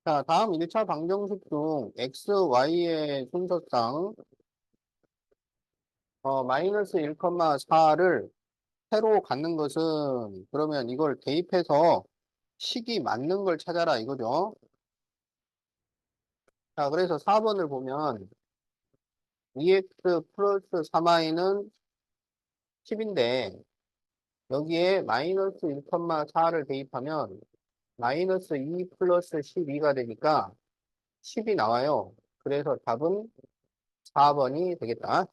자, 다음 1차 방정식 중 x, y의 순서상 마이너스 1,4를 세로 갖는 것은 그러면 이걸 대입해서 식이 맞는 걸 찾아라 이거죠. 자, 그래서 4번을 보면 2x 플러스 3y는 10인데 여기에 마이너스 1,4를 대입하면 마이너스 2 플러스 12가 되니까 10이 나와요. 그래서 답은 4번이 되겠다.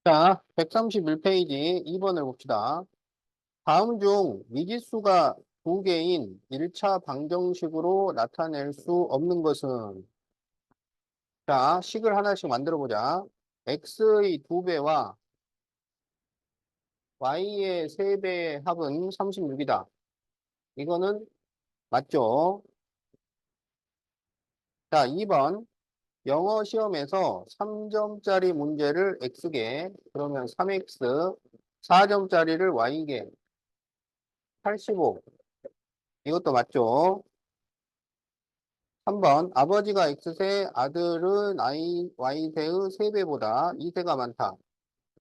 자, 131페이지 2번을 봅시다. 다음 중 미지수가 두 개인 1차 방정식으로 나타낼 수 없는 것은? 자, 식을 하나씩 만들어 보자. x의 2배와 y의 3배의 합은 36이다. 이거는 맞죠? 자, 2번. 영어 시험에서 3점짜리 문제를 x개, 그러면 3x, 4점짜리를 y개, 85. 이것도 맞죠? 3번. 아버지가 x세, 아들은 y세의 3배보다 2세가 많다.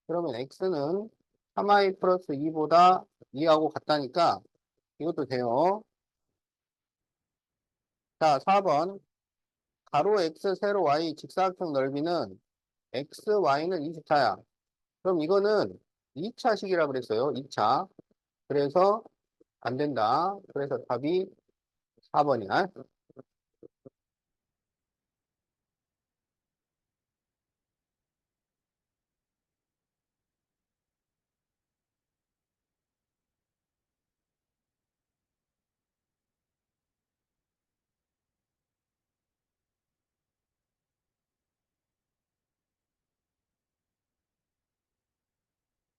그러면 x는 3y 플러스 2보다 2하고 같다니까 이것도 돼요. 자, 4번. 가로 x, 세로 y, 직사각형 넓이는 x, y는 24야. 그럼 이거는 2차식이라 그랬어요. 2차. 그래서 안 된다. 그래서 답이 4번이야.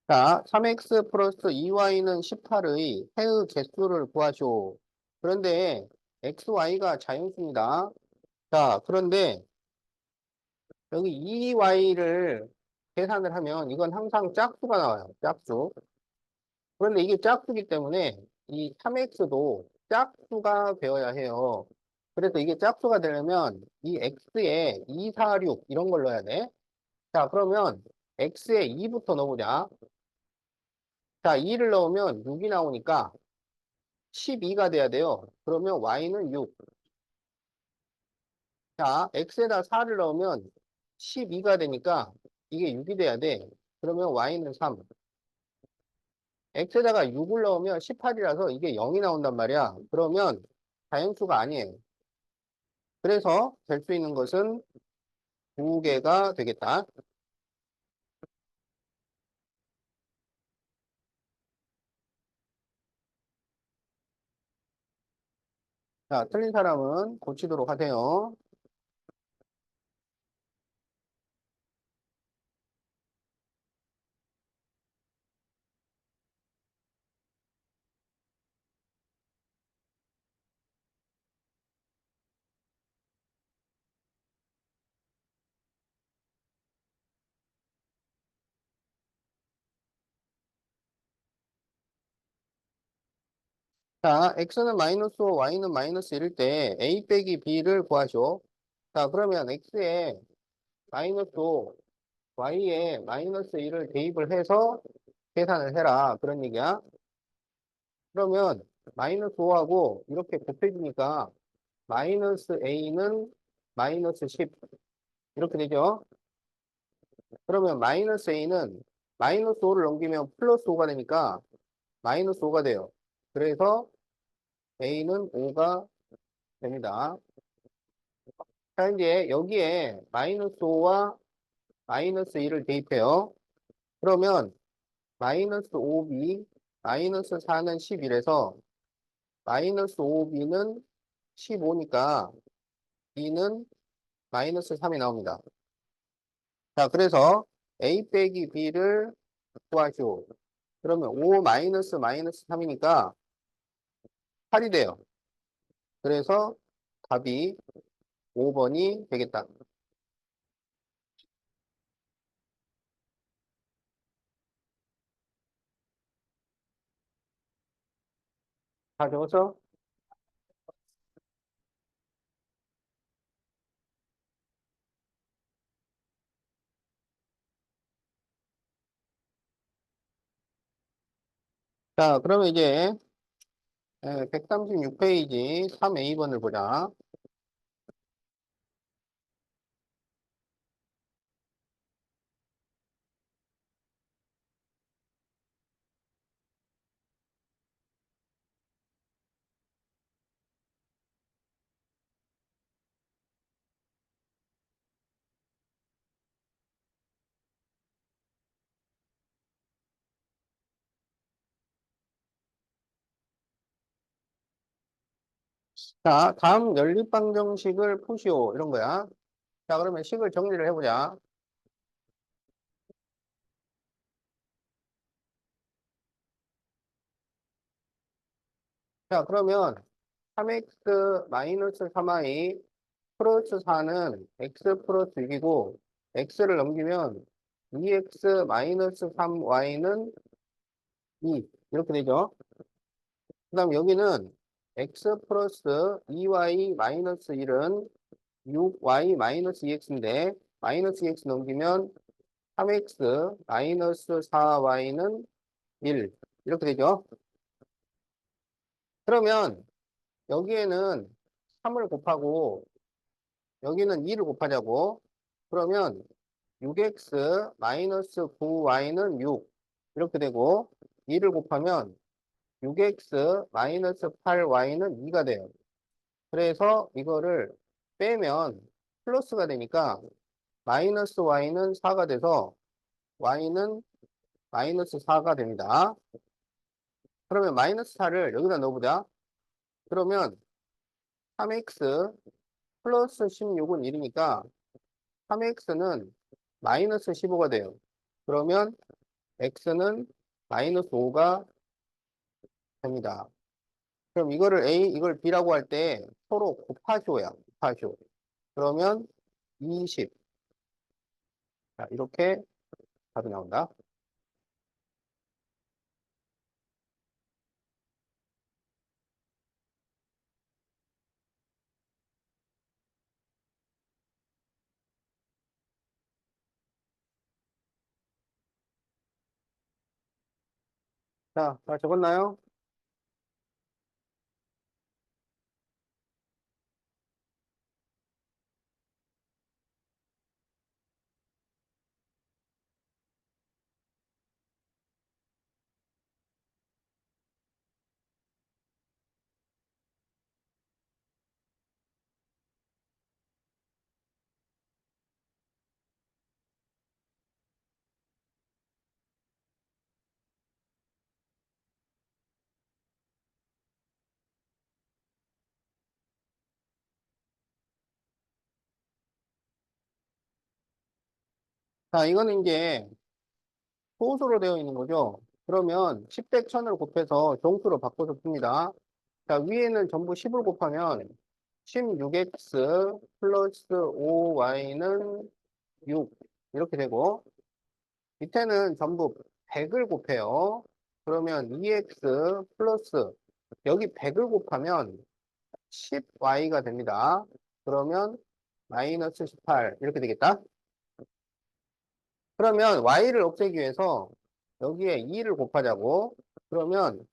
자, 3x 플러스 2y는 18의 해의 개수를 구하시오. 그런데 xy가 자연수입니다. 자, 그런데 여기 2y를 계산을 하면 이건 항상 짝수가 나와요. 짝수. 그런데 이게 짝수기 때문에 이 3x도 짝수가 되어야 해요. 그래서 이게 짝수가 되려면 이 x에 2, 4, 6 이런 걸 넣어야 돼. 자, 그러면 x에 2부터 넣어보자. 자, 2를 넣으면 6이 나오니까 12가 돼야 돼요. 그러면 y는 6. 자, x에다 4를 넣으면 12가 되니까 이게 6이 돼야 돼. 그러면 y는 3. x에다가 6을 넣으면 18이라서 이게 0이 나온단 말이야. 그러면 자연수가 아니에요. 그래서 될 수 있는 것은 두 개가 되겠다. 자, 틀린 사람은 고치도록 하세요. 자, x는 마이너스 5, y는 마이너스 1일 때 a 빼기 b를 구하시오. 자, 그러면 x에 마이너스 5, y에 마이너스 1을 대입을 해서 계산을 해라. 그런 얘기야. 그러면 마이너스 5하고 이렇게 곱해주니까 마이너스 a는 마이너스 10 이렇게 되죠. 그러면 마이너스 a는 마이너스 5를 넘기면 플러스 5가 되니까 마이너스 5가 돼요. 그래서 a는 5가 됩니다. 자, 이제 여기에 마이너스 5와 마이너스 1을 대입해요. 그러면 마이너스 5b, 마이너스 4는 11에서 마이너스 5b는 15니까 b는 마이너스 3이 나옵니다. 자, 그래서 a 빼기 b를 구하시오. 그러면 5 마이너스 마이너스 3이니까 8이 돼요. 그래서 답이 5번이 되겠다. 다 적었어? 자, 그러면 이제 136페이지 3A번을 보자. 자, 다음 연립방정식을 푸시오. 이런 거야. 자, 그러면 식을 정리를 해보자. 자, 그러면 3x 마이너스 3y 플러스 4는 x 플러스 6이고, x를 넘기면 2x 마이너스 3y는 2. 이렇게 되죠. 그 다음 여기는 x 플러스 2y 마이너스 1은 6y 마이너스 2x인데, 마이너스 2x 넘기면 3x 마이너스 4y는 1. 이렇게 되죠. 그러면 여기에는 3을 곱하고 여기는 2를 곱하자고. 그러면 6x 마이너스 9y는 6 이렇게 되고 2를 곱하면 6x 마이너스 8y는 2가 돼요. 그래서 이거를 빼면 플러스가 되니까 마이너스 y는 4가 돼서 y는 마이너스 4가 됩니다. 그러면 마이너스 4를 여기다 넣어보자. 그러면 3x 플러스 16은 1이니까 3x는 마이너스 15가 돼요. 그러면 x는 마이너스 5가 됩니다. 그럼 이거를 a, 이걸 b라고 할 때 서로 곱하쇼야. 곱하쇼. 그러면 20. 자, 이렇게 답이 나온다. 자, 다 적었나요? 자, 이거는 이제 소수로 되어 있는 거죠. 그러면 10대 1000을 곱해서 정수로 바꿔서 풉니다. 자, 위에는 전부 10을 곱하면 16x 플러스 5y는 6 이렇게 되고 밑에는 전부 100을 곱해요. 그러면 2x 플러스 여기 100을 곱하면 10y가 됩니다. 그러면 마이너스 18 이렇게 되겠다. 그러면 y를 없애기 위해서 여기에 2를 곱하자고. 그러면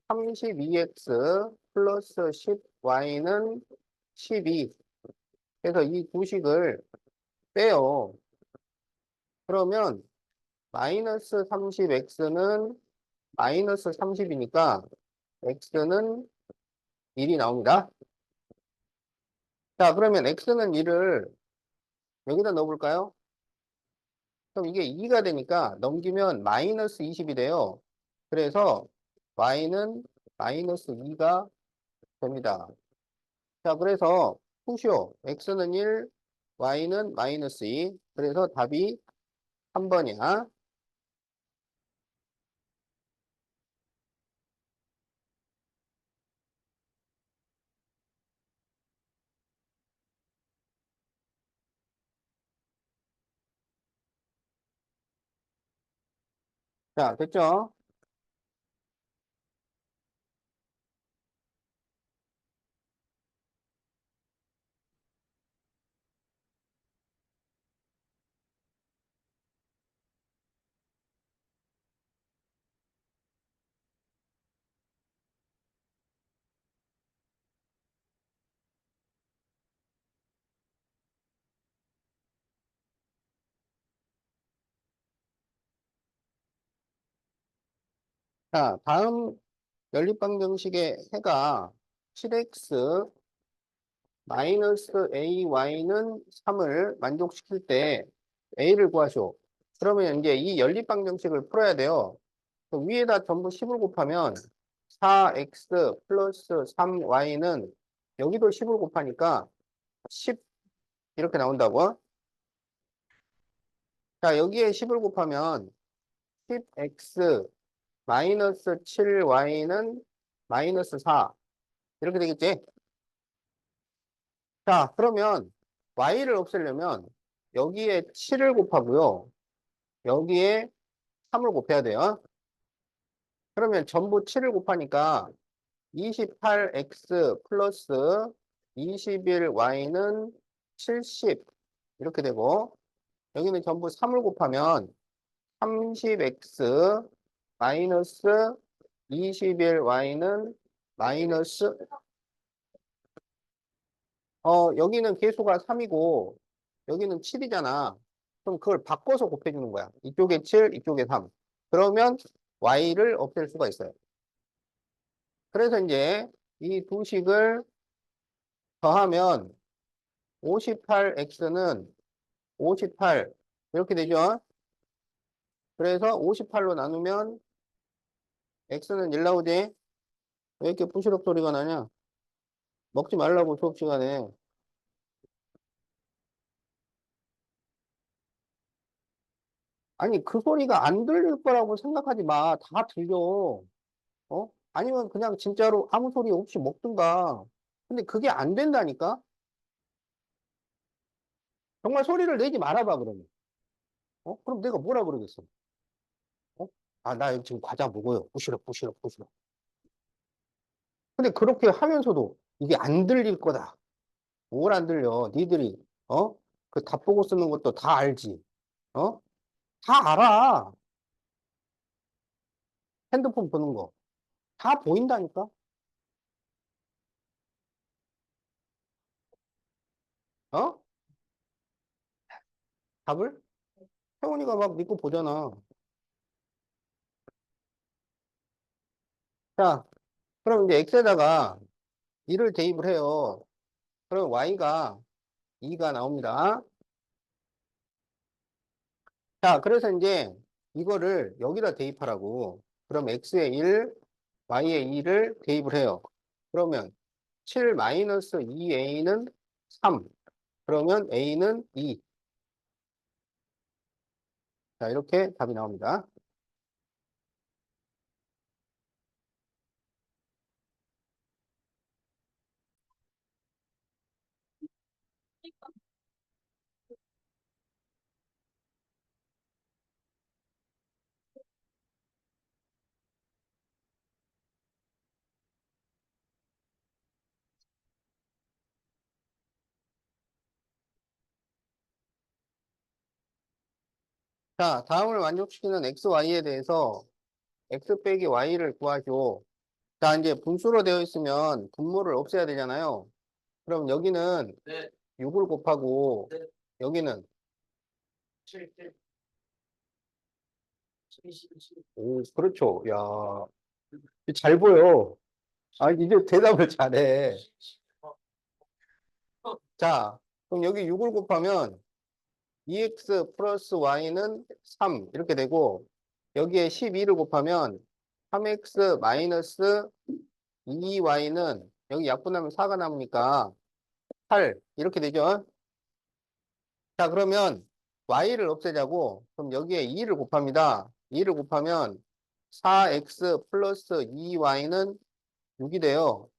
32x 플러스 10y는 12. 그래서 이 두 식을 빼요. 그러면 마이너스 30x는 마이너스 30이니까 x는 1이 나옵니다. 자, 그러면 x는 1을 여기다 넣어볼까요? 그럼 이게 2가 되니까 넘기면 마이너스 20이 돼요. 그래서 y는 마이너스 2가 됩니다. 자, 그래서 푸시오 x는 1, y는 마이너스 2. 그래서 답이 3번이야. 자, 됐죠? 자, 다음 연립방정식의 해가 7x 마이너스 ay는 3을 만족시킬 때 a를 구하시오. 그러면 이제 이 연립방정식을 풀어야 돼요. 그 위에다 전부 10을 곱하면 4x 플러스 3y는 여기도 10을 곱하니까 10 이렇게 나온다고. 자, 여기에 10을 곱하면 10x 마이너스 7y는 마이너스 4 이렇게 되겠지? 자, 그러면 y를 없애려면 여기에 7을 곱하고요. 여기에 3을 곱해야 돼요. 그러면 전부 7을 곱하니까 28x 플러스 21y는 70 이렇게 되고 여기는 전부 3을 곱하면 30x 마이너스 21y는 마이너스 여기는 계수가 3이고 여기는 7이잖아. 그럼 그걸 바꿔서 곱해주는 거야. 이쪽에 7, 이쪽에 3. 그러면 y를 없앨 수가 있어요. 그래서 이제 이 두 식을 더하면 58x는 58 이렇게 되죠. 그래서 58로 나누면 x는 1 나오지. 왜 이렇게 부시럭 소리가 나냐? 먹지 말라고 수업 시간에. 아니 그 소리가 안 들릴 거라고 생각하지 마. 다 들려. 아니면 그냥 진짜로 아무 소리 없이 먹든가. 근데 그게 안 된다니까? 정말 소리를 내지 말아봐, 그러면. 그럼 내가 뭐라 그러겠어? 어? 아, 나 지금 과자 먹어요. 부시럭, 부시럭, 부시럭. 근데 그렇게 하면서도 이게 안 들릴 거다. 뭘 안 들려? 니들이, 어? 그 답 보고 쓰는 것도 다 알지. 어? 다 알아. 핸드폰 보는 거. 다 보인다니까? 어? 답을? 태훈이가 막 믿고 보잖아. 자, 그럼 이제 x에다가 2를 대입을 해요. 그럼 y가 2가 나옵니다. 자, 그래서 이제 이거를 여기다 대입하라고. 그럼 x에 1, y에 2를 대입을 해요. 그러면 7 마이너스 2a는 3. 그러면 a는 2. 자, 이렇게 답이 나옵니다. 자, 다음을 만족시키는 x, y에 대해서 x 빼기 y를 구하죠. 자, 이제 분수로 되어 있으면 분모를 없애야 되잖아요. 그럼 여기는 6을 곱하고 여기는 오, 그렇죠. 야, 잘 보여. 아, 이제 대답을 잘해. 자, 그럼 여기 6을 곱하면 2x 플러스 y는 3 이렇게 되고 여기에 12를 곱하면 3x 마이너스 2y는 여기 약분하면 4가 남으니까 8 이렇게 되죠. 자, 그러면 y를 없애자고 그럼 여기에 2를 곱합니다. 2를 곱하면 4x 플러스 2y는 6이 돼요.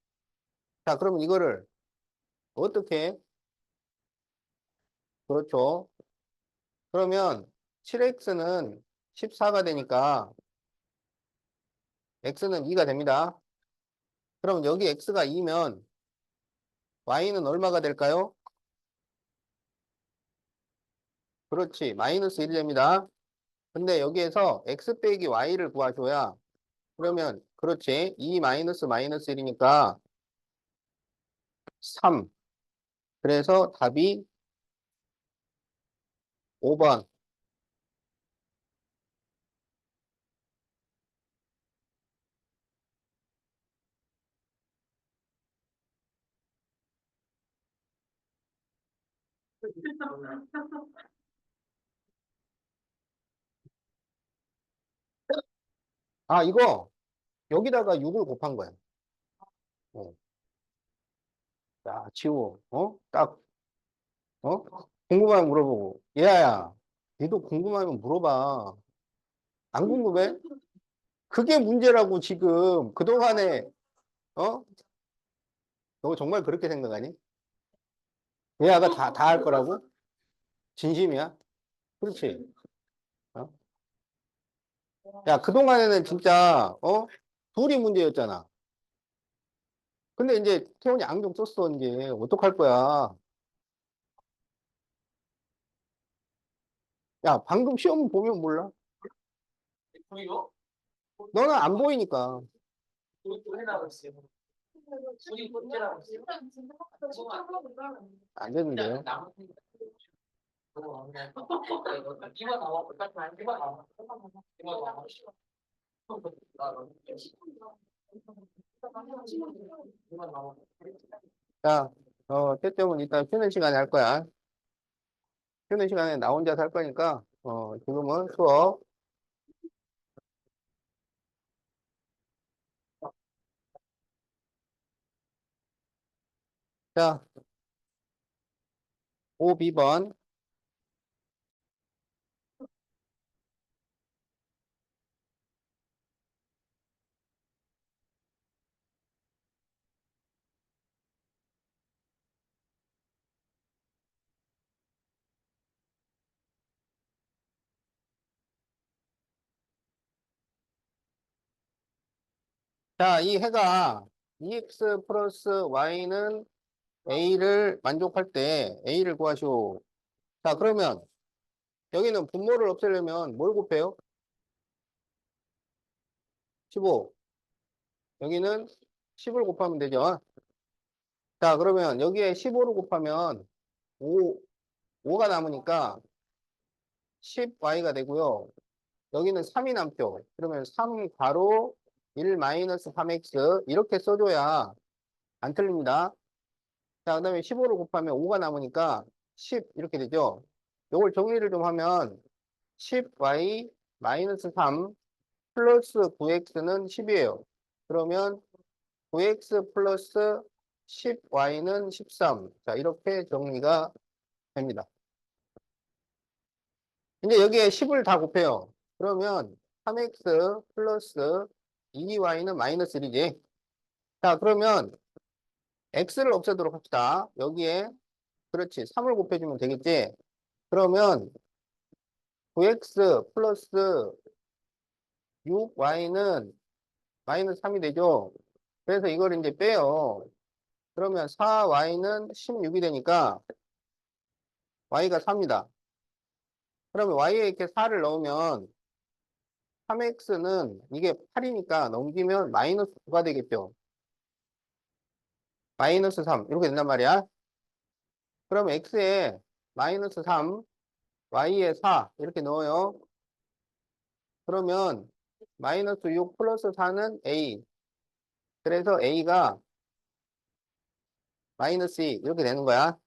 자, 그러면 이거를 어떻게 해? 그렇죠. 그러면 7x는 14가 되니까 x는 2가 됩니다. 그럼 여기 x가 2면 y는 얼마가 될까요? 그렇지. 마이너스 1이 됩니다. 근데 여기에서 x 빼기 y를 구하줘야 그러면 그렇지. 2 마이너스 마이너스 1이니까 3. 그래서 답이 5번. 아, 이거 여기다가 6을 곱한 거야. 어. 야, 지호. 딱, 궁금하면 물어보고. 얘야, 니도 궁금하면 물어봐. 안 궁금해? 그게 문제라고 지금 그동안에, 어? 너 정말 그렇게 생각하니? 얘야가 다 할 거라고? 진심이야? 그렇지. 어? 야, 그동안에는 진짜, 둘이 문제였잖아. 근데 이제 태원이 안경 썼어, 이제. 어떡할 거야. 야, 방금 시험 보면 몰라? 너는 안 보이니까. 안 되는데요. 자, 때때면 이따 쉬는 시간에 할 거야. 쉬는 시간에 나 혼자 살 거니까, 지금은 수업. 자, 5B번. 자, 이 해가 2x 플러스 y는 a를 만족할 때 a를 구하시오. 자, 그러면 여기는 분모를 없애려면 뭘 곱해요? 15. 여기는 10을 곱하면 되죠. 자, 그러면 여기에 15를 곱하면 5가 남으니까 10y가 되고요. 여기는 3이 남죠. 그러면 3 괄호 1 마이너스 3x 이렇게 써줘야 안 틀립니다. 자, 그 다음에 15를 곱하면 5가 남으니까 10 이렇게 되죠. 요걸 정리를 좀 하면 10y 마이너스 3 플러스 9x는 10이에요. 그러면 9x 플러스 10y는 13. 자, 이렇게 정리가 됩니다. 이제 여기에 10을 다 곱해요. 그러면 3x 플러스 2y는 마이너스 1이지. 자, 그러면 x를 없애도록 합시다. 여기에, 그렇지. 3을 곱해주면 되겠지. 그러면 9x 플러스 6y는 마이너스 3이 되죠. 그래서 이걸 이제 빼요. 그러면 4y는 16이 되니까 y가 4입니다. 그러면 y에 이렇게 4를 넣으면 3x는 이게 8이니까 넘기면 마이너스 9가 되겠죠. 마이너스 3 이렇게 된단 말이야. 그럼 x에 마이너스 3, y에 4 이렇게 넣어요. 그러면 마이너스 6 플러스 4는 a. 그래서 a가 마이너스 2 이렇게 되는 거야.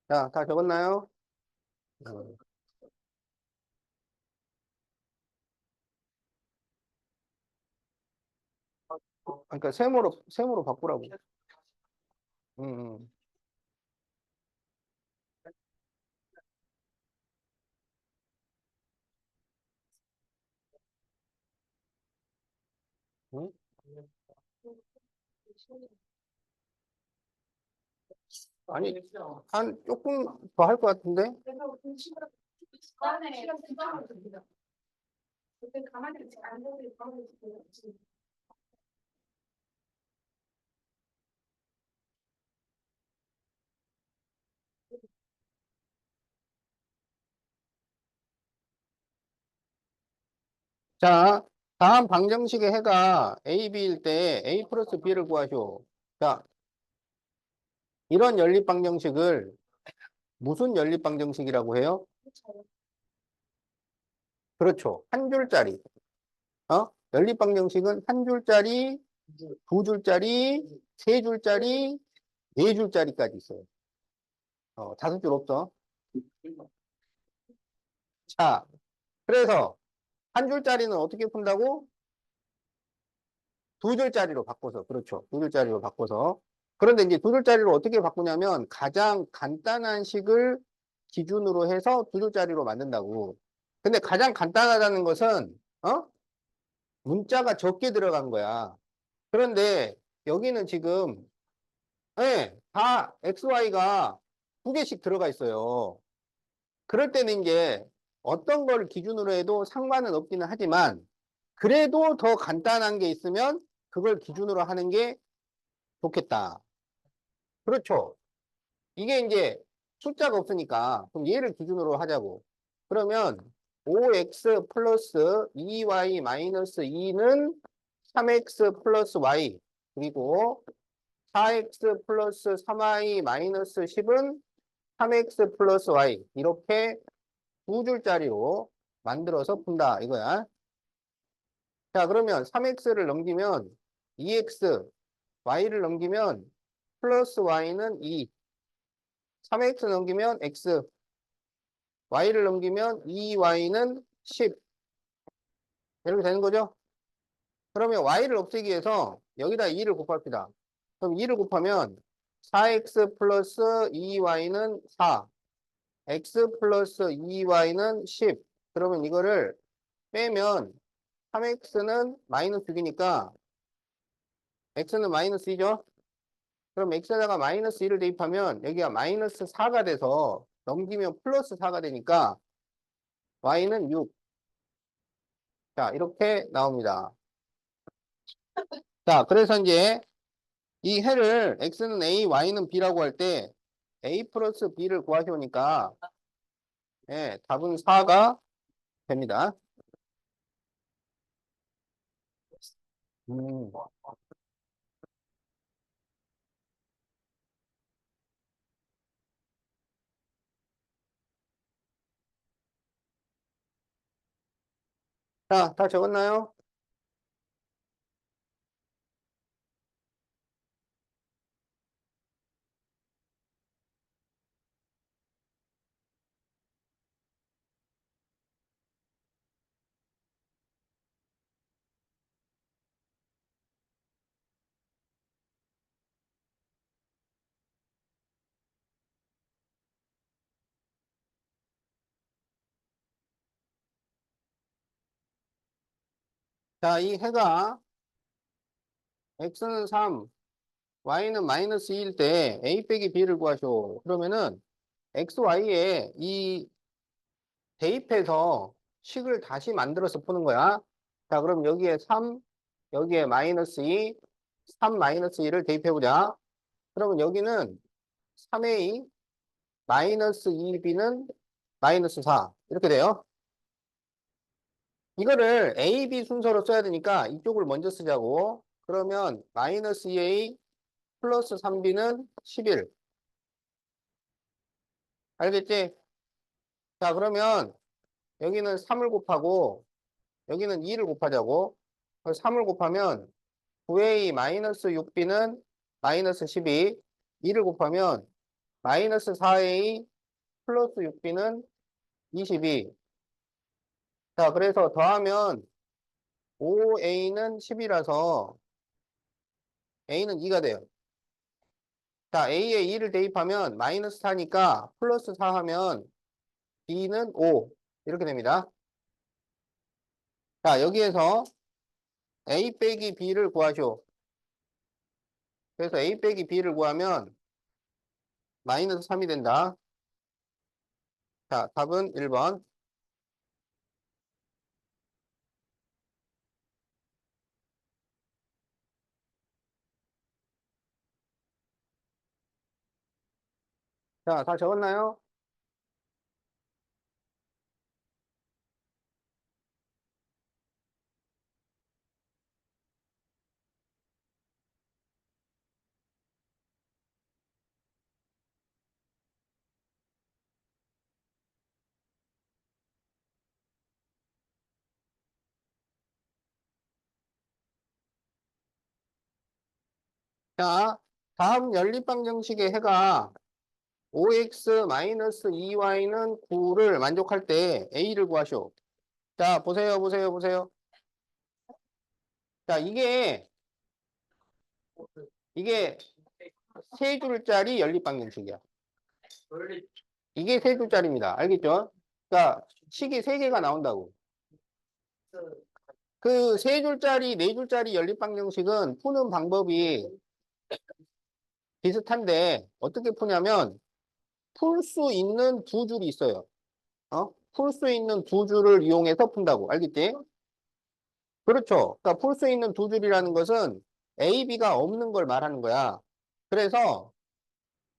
자, 다 적었나요? 어, 그러니까 세모로 바꾸라고. 음, 음. 응? 아니, 한 조금 더 할 것 같은데? 자, 다음 방정식의 해가 A, B일 때 A 플러스 B를 구하시오. 자, 이런 연립 방정식을 무슨 연립 방정식이라고 해요? 그렇죠. 한 줄짜리. 연립 방정식은 한 줄짜리, 두 줄짜리, 세 줄짜리, 네 줄짜리까지 있어요. 다섯 줄 없어. 자, 그래서 한 줄짜리는 어떻게 푼다고? 두 줄짜리로 바꿔서. 그렇죠. 두 줄짜리로 바꿔서. 그런데 이제 두 줄짜리로 어떻게 바꾸냐면 가장 간단한 식을 기준으로 해서 두 줄짜리로 만든다고. 근데 가장 간단하다는 것은, 문자가 적게 들어간 거야. 그런데 여기는 지금, 예, 다 XY가 두 개씩 들어가 있어요. 그럴 때는 이제 어떤 걸 기준으로 해도 상관은 없기는 하지만 그래도 더 간단한 게 있으면 그걸 기준으로 하는 게 좋겠다. 그렇죠. 이게 이제 숫자가 없으니까 그럼 얘를 기준으로 하자고. 그러면 5x 플러스 2y 마이너스 2는 3x 플러스 y 그리고 4x 플러스 3y 마이너스 10은 3x 플러스 y 이렇게 두 줄짜리로 만들어서 푼다 이거야. 자 그러면 3x를 넘기면 2x y를 넘기면 플러스 y는 2 3x 넘기면 x y를 넘기면 2y는 10 이렇게 되는 거죠. 그러면 y를 없애기 위해서 여기다 2를 곱합시다. 그럼 2를 곱하면 4x 플러스 2y는 4 x 플러스 2y는 10 그러면 이거를 빼면 3x는 마이너스 6이니까 x는 마이너스 2죠. 그럼 x에다가 마이너스 1을 대입하면 여기가 마이너스 4가 돼서 넘기면 플러스 4가 되니까 y는 6. 자, 이렇게 나옵니다. 자, 그래서 이제 이 해를 x는 a, y는 b라고 할 때 a 플러스 b를 구하시오니까 예, 답은 4가 됩니다. 음. 자, 다 적었나요? 자, 이 해가 x는 3, y는 마이너스 2일 때 a 빼기 b를 구하시오. 그러면은 xy에 이 대입해서 식을 다시 만들어서 푸는 거야. 자, 그럼 여기에 3, 여기에 마이너스 2, 3 마이너스 2를 대입해보자. 그러면 여기는 3a 마이너스 2b는 마이너스 4. 이렇게 돼요. 이거를 A, B 순서로 써야 되니까 이쪽을 먼저 쓰자고. 그러면 마이너스 2a 플러스 3b는 11. 알겠지? 자, 그러면 여기는 3을 곱하고 여기는 2를 곱하자고. 3을 곱하면 9a 마이너스 6b는 마이너스 12. 2를 곱하면 마이너스 4a 플러스 6b는 22. 자, 그래서 더하면 5a는 10이라서 a는 2가 돼요. 자, a에 2를 대입하면 마이너스 4니까 플러스 4 하면 b는 5. 이렇게 됩니다. 자, 여기에서 a 빼기 b를 구하시오. 그래서 a 빼기 b를 구하면 마이너스 3이 된다. 자, 답은 1번. 자, 다 적었나요? 자, 다음 연립방정식의 해가 5x-2y는 9를 만족할 때 a를 구하시오. 자, 보세요, 보세요, 보세요. 자, 이게 세 줄짜리 연립방정식이야. 이게 세 줄짜리입니다. 알겠죠? 그러니까 식이 세 개가 나온다고. 그 세 줄짜리, 네 줄짜리 연립방정식은 푸는 방법이 비슷한데 어떻게 푸냐면 풀 수 있는 두 줄이 있어요. 풀 수 있는 두 줄을 이용해서 푼다고. 알겠지? 그렇죠. 그러니까 풀 수 있는 두 줄이라는 것은 A, B가 없는 걸 말하는 거야. 그래서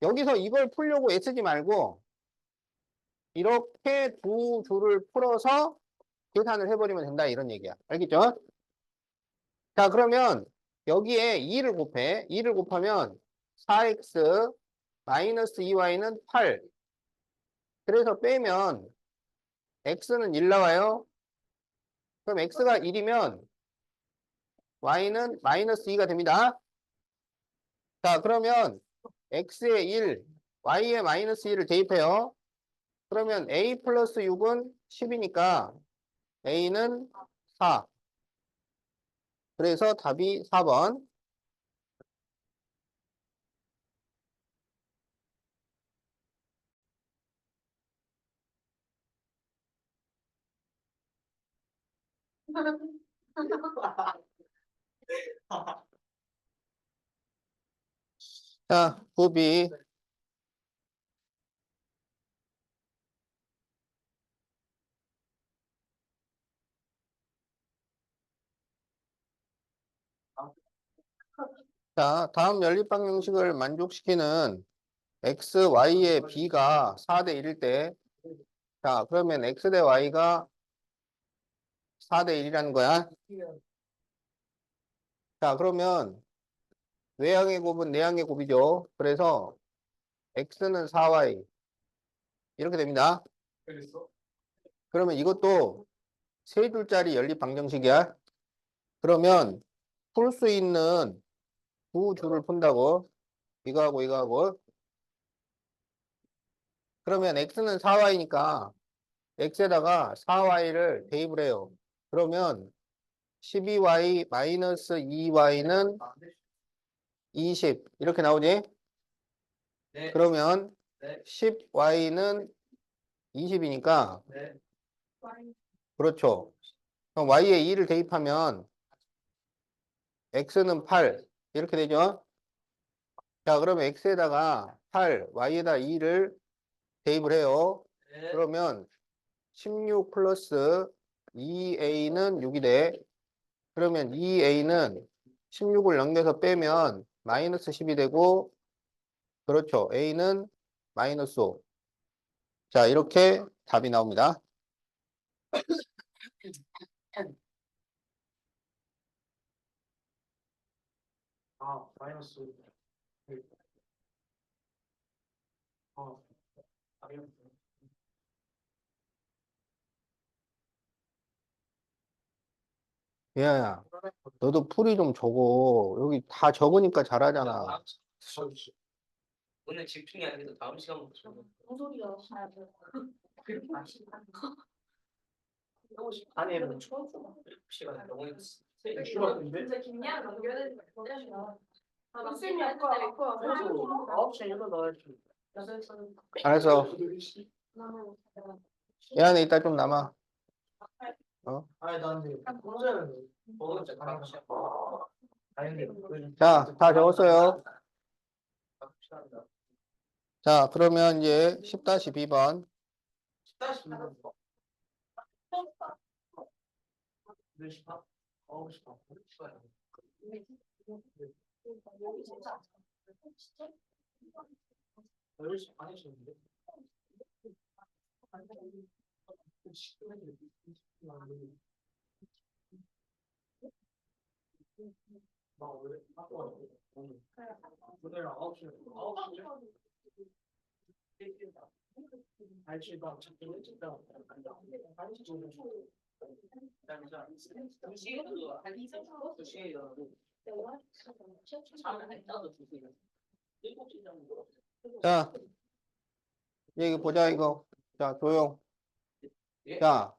여기서 이걸 풀려고 애쓰지 말고 이렇게 두 줄을 풀어서 계산을 해버리면 된다 이런 얘기야. 알겠죠? 자, 그러면 여기에 2를 곱해. 2를 곱하면 4x 마이너스 2y는 8. 그래서 빼면 x는 1 나와요. 그럼 x가 1이면 y는 마이너스 2가 됩니다. 자, 그러면 x에 1, y에 마이너스 1을 대입해요. 그러면 a 플러스 6은 10이니까 a는 4. 그래서 답이 4번. 자, 9B. 자, 다음 연립방정식을 만족시키는 x, y의 b가 4대 1일 때, 자, 그러면 x 대 y가 4대 1이라는 거야. 자, 그러면 외항의 곱은 내항의 곱이죠. 그래서 x는 4y 이렇게 됩니다. 그러면 이것도 세 줄짜리 연립방정식이야. 그러면 풀 수 있는 두 줄을 푼다고. 이거하고 이거하고. 그러면 x는 4y니까 x에다가 4y를 대입을 해요. 그러면 12y 마이너스 2y는 20 이렇게 나오지? 그러면 10y는 20이니까 그렇죠. 그럼 y에 2를 대입하면 x는 8 이렇게 되죠? 자, 그러면 x에다가 8, y에다 2를 대입을 해요. 그러면 16 플러스 2a는 6이 돼. 그러면 2a는 16을 넘겨서 빼면 마이너스 10이 되고, 그렇죠. a는 마이너스 5. 자, 이렇게 답이 나옵니다. 야, 너도 풀이 좀 적어. 여기 다 적으니까 잘하잖아. 오늘 집중이 안 돼서 다음 시간부터 무슨 소리야? 아니 그래도 추웠어. 시간에 너무 진짜 김양 넘겨야 되는 거야. 아, 선생님이 아까 9시에 일어나야지. 알았어. 얘는 이따 좀 남아. 아니 나한테 혼자는 먹었지 다음 시간. 아니 근데 자, 다 적었어요. 자, 그러면 이제 10-2번. 10-2번. 몇 시 반? 9시 반. 10시 반. 10시 반에 쉬는데? 나 원래 학교 오늘 9시 9시 찾기 일찍 나왔다. 1시 정도. 자, 이거 보자, 이거. 자, 조용. 자,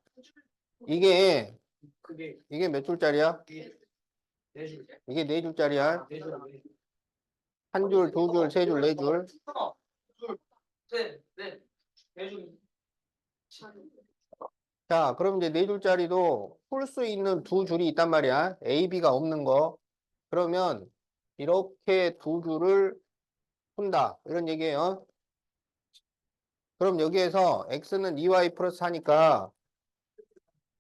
이게 몇 줄짜리야? 이게 4줄짜리야. 한 줄, 두 줄, 세 줄, 네 줄. 자, 그럼 이제 4줄짜리도 풀 수 있는 두 줄이 있단 말이야. A, B가 없는 거. 그러면 이렇게 두 줄을 푼다. 이런 얘기예요. 그럼 여기에서 X는 2Y 플러스 4니까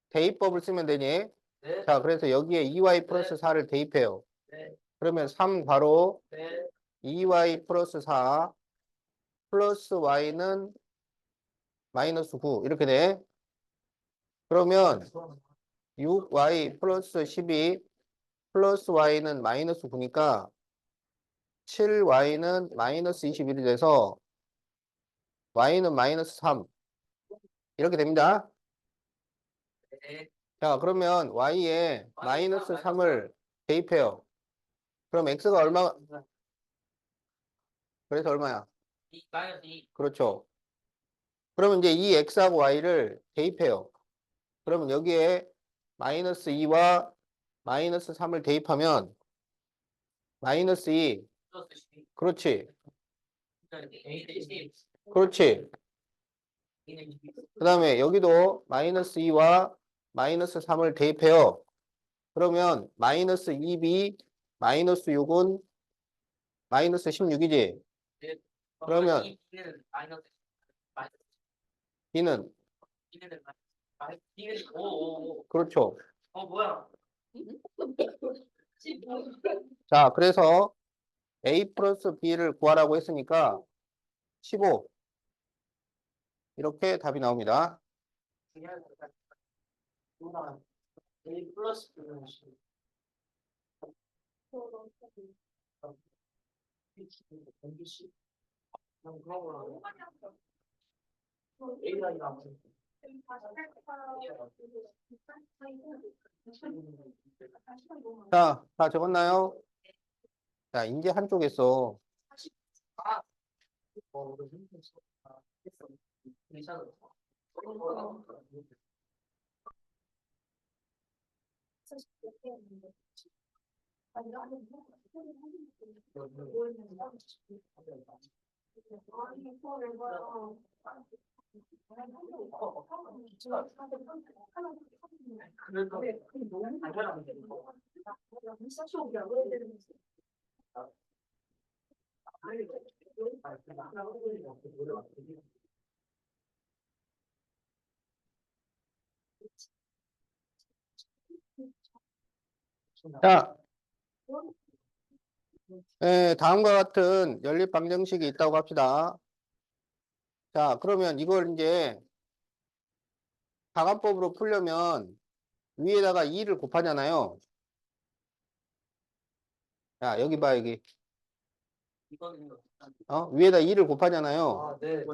대입법을 쓰면 되니? 네. 자, 그래서 여기에 2Y 플러스 4를 대입해요. 네. 그러면 3 괄호 네. 2Y 플러스 4 플러스 Y는 마이너스 9 이렇게 돼. 그러면 6Y 플러스 12 플러스 Y는 마이너스 9니까 7Y는 마이너스 21이 돼서 Y는 마이너스 3 이렇게 됩니다. 네. 자, 그러면 Y에 마이너스 3을 대입해요. 그럼 X가 얼마? 그래서 얼마야? 마이너스 2. 그렇죠. 그러면 이제 이 X하고 Y를 대입해요. 그러면 여기에 마이너스 2와 마이너스 3을 대입하면 마이너스 2. 플러스 12. 그렇지. A는 10. 그렇지. B는 12. 그 다음에 여기도 마이너스 2와 마이너스 3을 대입해요. 그러면 마이너스 2B 마이너스 6은 마이너스 16이지. 네. 그러면 B는 마이너스 B는 B는 오. 그렇죠. 뭐야? 자, 그래서 A 플러스 B를 구하라고 했으니까 15 이렇게 답이 나옵니다. A 플러스 B는 10. 그런 거랑 A가 나오는 자, 다 적었나요? 자, 이제 한쪽에서 자, 다음과 같은 연립 방정식이 있다고 합시다. 자, 그러면 이걸 이제 가관법으로 풀려면 위에다가 2를 곱하잖아요. 자, 여기 봐, 여기. 위에다 2를 곱하잖아요. 네.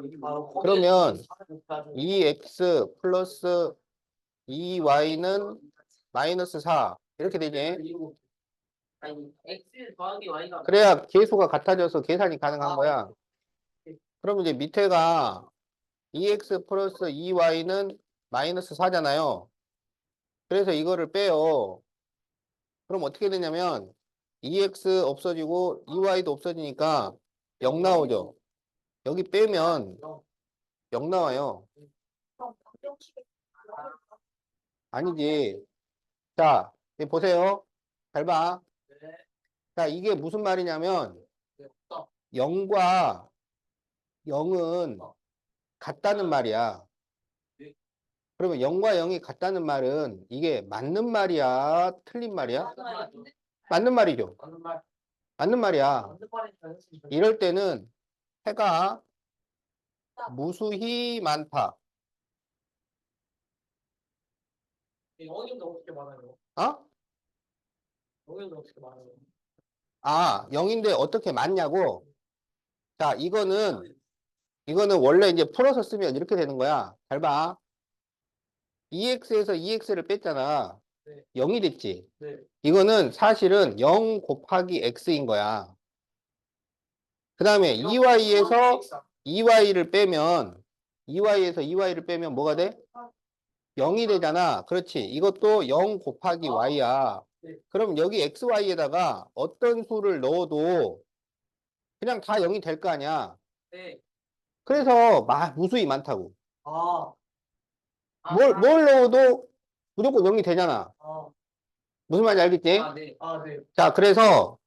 그러면 2x 플러스 2y는 마이너스 4 이렇게 되지. 아니, X 더하기 Y가 그래야 계수가 같아져서 계산이 가능한 거야. 그럼 이제 밑에가 2x 플러스 2y는 마이너스 4잖아요. 그래서 이거를 빼요. 그럼 어떻게 되냐면 2x 없어지고 2y도 없어지니까 0 나오죠. 여기 빼면 0 나와요. 아니지. 자, 여기 보세요. 잘 봐. 자, 이게 무슨 말이냐면 0과 0은 같다는 말이야. 그러면 0과 0이 같다는 말은 이게 맞는 말이야? 틀린 말이야? 맞는 말이죠. 맞는 말. 맞는 말이야. 맞는 말이 잘했으면 좋겠다. 이럴 때는 해가 무수히 많다. 영인데 어떻게 말해요? 어? 영인데 어떻게 말해요? 아, 0인데 어떻게 맞냐고? 자, 이거는 원래 이제 풀어서 쓰면 이렇게 되는 거야. 잘 봐. 2x에서 2x를 뺐잖아. 네. 0이 됐지. 네. 이거는 사실은 0 곱하기 x인 거야. 그 다음에 2y에서 2y를 빼면 2y에서 2y를 빼면 뭐가 돼? 0이 되잖아. 그렇지. 이것도 0 곱하기 y야. 네. 그럼 여기 xy에다가 어떤 수를 넣어도 그냥 다 0이 될 거 아니야. 네. 그래서 무수히 많다고. 아. 뭘 넣어도 무조건 0이 되잖아. 아. 무슨 말인지 알겠지? 아, 네. 아, 네. 자, 그래서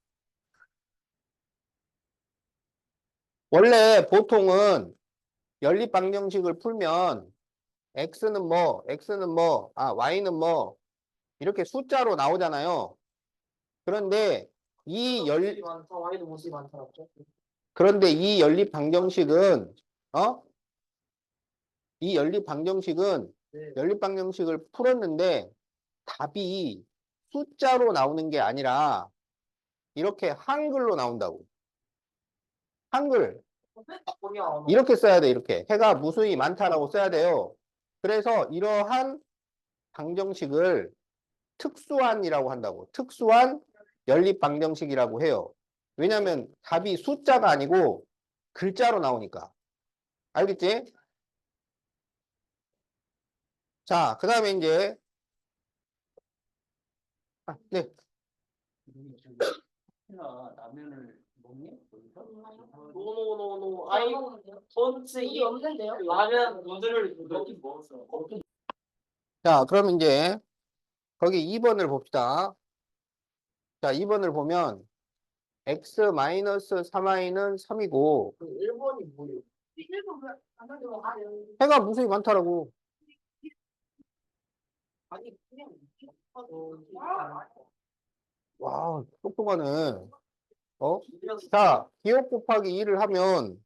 원래 보통은 연립방정식을 풀면 y는 뭐 이렇게 숫자로 나오잖아요. 그런데 모습이 많다. Y도 모습이 많다고. 그런데 이 연립방정식은 이 연립방정식은 네. 연립방정식을 풀었는데 답이 숫자로 나오는 게 아니라 이렇게 한글로 나온다고. 한글. 뭐야? 이렇게 써야 돼, 이렇게. 해가 무수히 많다라고 써야 돼요. 그래서 이러한 방정식을 특수한이라고 한다고. 특수한 연립방정식이라고 해요. 왜냐하면 답이 숫자가 아니고 글자로 나오니까. 알겠지? 자, 그 다음에 이제, 네. 라면을 먹니? 노노노노. 아이 번째 이 없는데요? 라면 누들을 먹긴 먹었어. 자, 그럼 이제, 거기 2번을 봅시다. 자, 2번을 보면, x-3y는 3이고, 그 1번이 뭐예요? 일본 왜안 하려고 하래요? 해가 무수히 많다라고. 아니 그냥 와, 똑똑하네. 자, 기억 곱하기 2를 하면,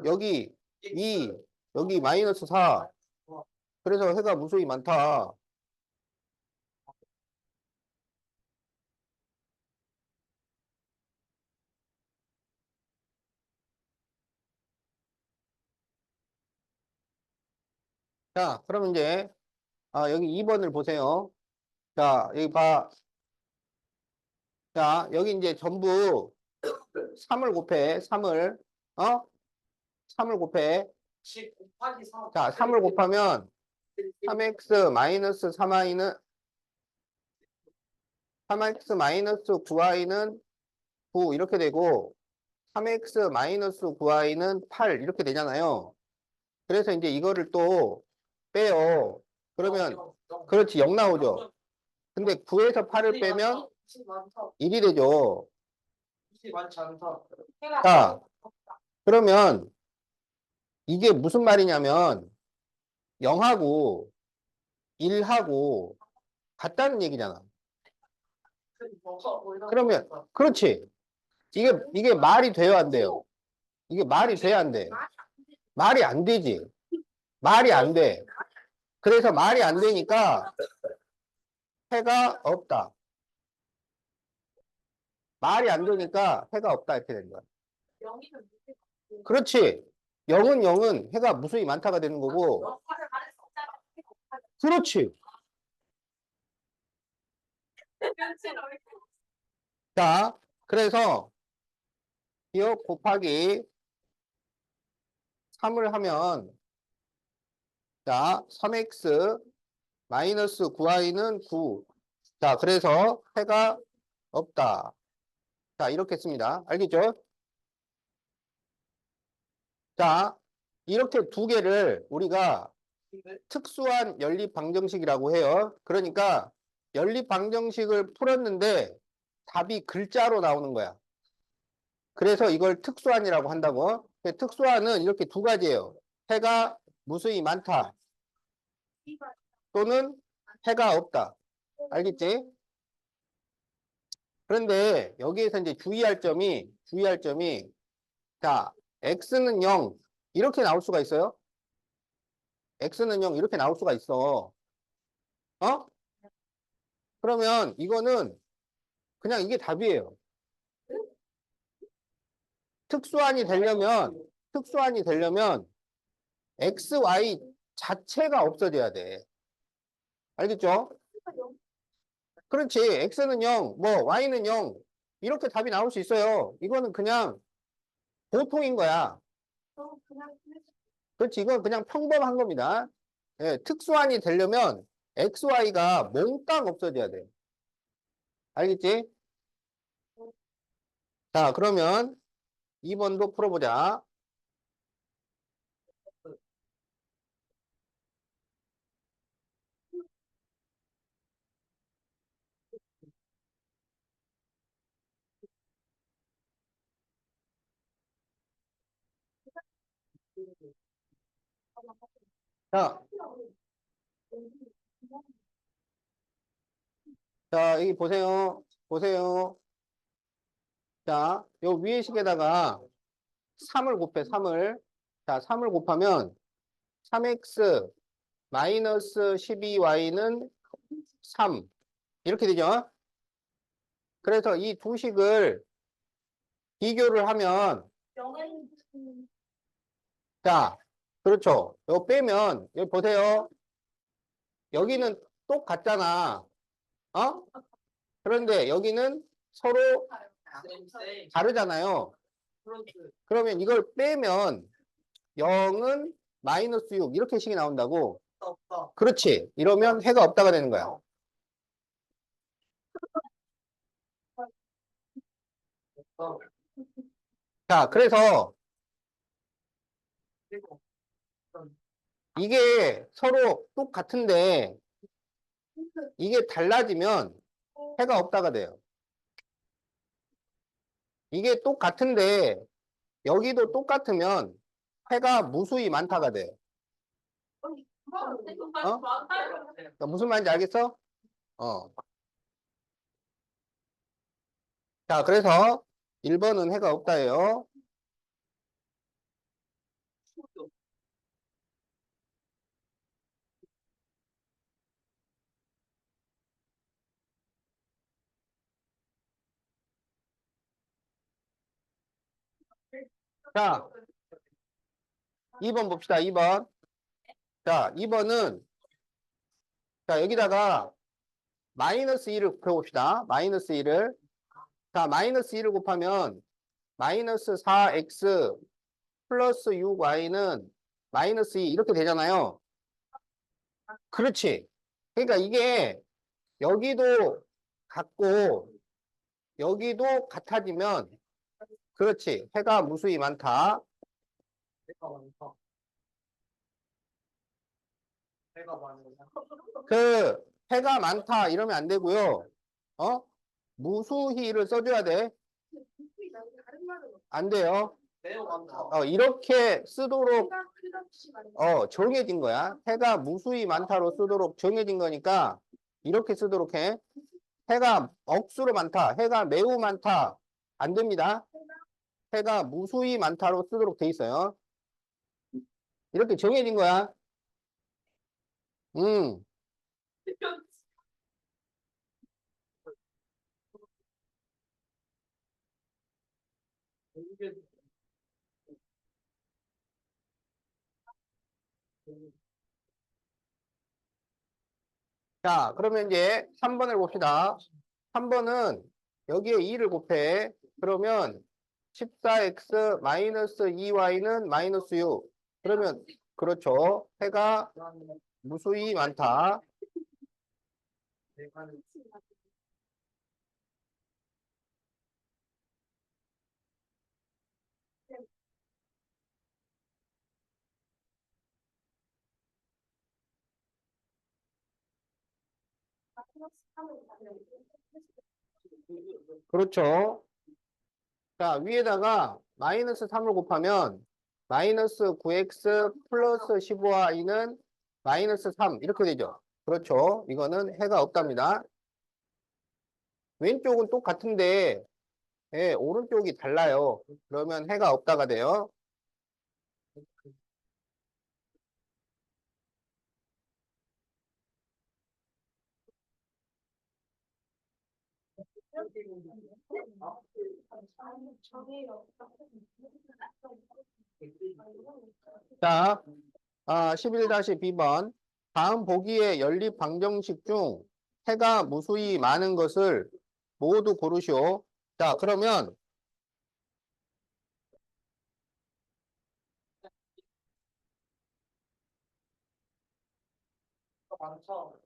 여기 2, 여기 마이너스 4. 그래서 해가 무수히 많다. 자, 그럼 이제, 여기 2번을 보세요. 자, 여기 봐. 자, 여기 이제 전부 3을 곱해. 3을, 3을 곱해. 10 곱하기 3. 자, 3을 곱하면 3x 마이너스 3y는 3x 마이너스 9y는 9 이렇게 되고 3x 마이너스 9y는 8 이렇게 되잖아요. 그래서 이제 이거를 또 빼요. 그러면 그렇지 0 나오죠. 근데 9에서 8을 빼면 1이 되죠. 많지 않다. 자, 그러면 이게 무슨 말이냐면 0하고 1하고 같다는 얘기잖아. 그러면 그렇지. 이게 말이 돼요, 안 돼요? 이게 말이 돼야 안 돼. 말이 안 되지. 말이 안 돼. 그래서 말이 안 되니까 해가 없다. 말이 안 되니까 해가 없다 이렇게 되는 거야. 그렇지. 0은 해가 무수히 많다가 되는 거고. 그렇지. 자, 그래서 기억 곱하기 3을 하면 자, 3x 마이너스 9y는 9. 자, 그래서 해가 없다. 자, 이렇게 씁니다. 알겠죠? 자, 이렇게 두 개를 우리가 특수한 연립방정식이라고 해요. 그러니까 연립방정식을 풀었는데 답이 글자로 나오는 거야. 그래서 이걸 특수한이라고 한다고. 특수화는 이렇게 두 가지예요. 해가 무수히 많다. 또는 해가 없다. 알겠지? 그런데 여기에서 이제 주의할 점이, 자, x는 0, 이렇게 나올 수가 있어요. x는 0, 이렇게 나올 수가 있어. 어? 그러면 이거는 그냥 이게 답이에요. 특수한이 되려면 x, y 자체가 없어져야 돼. 알겠죠? 그렇지. x는 0, 뭐 y는 0. 이렇게 답이 나올 수 있어요. 이거는 그냥 보통인 거야. 그렇지. 이건 그냥 평범한 겁니다. 예, 특수한이 되려면 x, y가 몽땅 없어져야 돼. 알겠지? 자, 그러면 2번도 풀어보자. 자, 자, 여기 보세요. 보세요. 자, 요 위에 식에다가 3을 곱해, 3을. 자, 3을 곱하면 3x 마이너스 12y는 3. 이렇게 되죠? 그래서 이 두 식을 비교를 하면, 자, 그렇죠. 요 빼면, 여기 보세요. 여기는 똑같잖아. 어? 그런데 여기는 서로 다르잖아요. 그러면 이걸 빼면 0은 마이너스 6 이렇게 식이 나온다고. 없다. 그렇지. 이러면 해가 없다가 되는 거야. 없다. 자, 그래서 그리고 이게 서로 똑같은데 이게 달라지면 해가 없다가 돼요. 이게 똑같은데 여기도 똑같으면 해가 무수히 많다가 돼요. 그러니까 무슨 말인지 알겠어? 어. 자, 그래서 1번은 해가 없다예요. 자, 2번 봅시다. 2번. 자, 2번은 자, 여기다가 마이너스 2를 곱해봅시다. 마이너스 2를. 자, 마이너스 2를 곱하면 마이너스 4x 플러스 6y는 마이너스 2 이렇게 되잖아요. 그렇지. 그러니까 이게 여기도 같고 여기도 같아지면 그렇지. 해가 무수히 많다. 내가 많다. 내가 많다. 그 해가 많다 이러면 안 되고요. 어? 무수히를 써줘야 돼. 안 돼요. 매우 많다. 이렇게 쓰도록 정해진 거야. 해가 무수히 많다로 쓰도록 정해진 거니까 이렇게 쓰도록 해. 해가 억수로 많다. 해가 매우 많다. 안 됩니다. 해가 무수히 많다로 쓰도록 돼 있어요. 이렇게 정해진 거야. 음. 이게 자, 그러면 이제 3번을 봅시다. 3번은 여기에 2를 곱해. 그러면 14x 마이너스 2y는 마이너스 6. 그러면 그렇죠. 해가 무수히 많다. 내가 그렇죠. 자, 위에다가 마이너스 3을 곱하면 마이너스 9x 플러스 15y는 마이너스 3 이렇게 되죠. 그렇죠. 이거는 해가 없답니다. 왼쪽은 똑같은데 예, 오른쪽이 달라요. 그러면 해가 없다가 돼요. 자, 11-B번. 다음 보기의 연립 방정식 중 해가 무수히 많은 것을 모두 고르시오. 자, 그러면 많죠.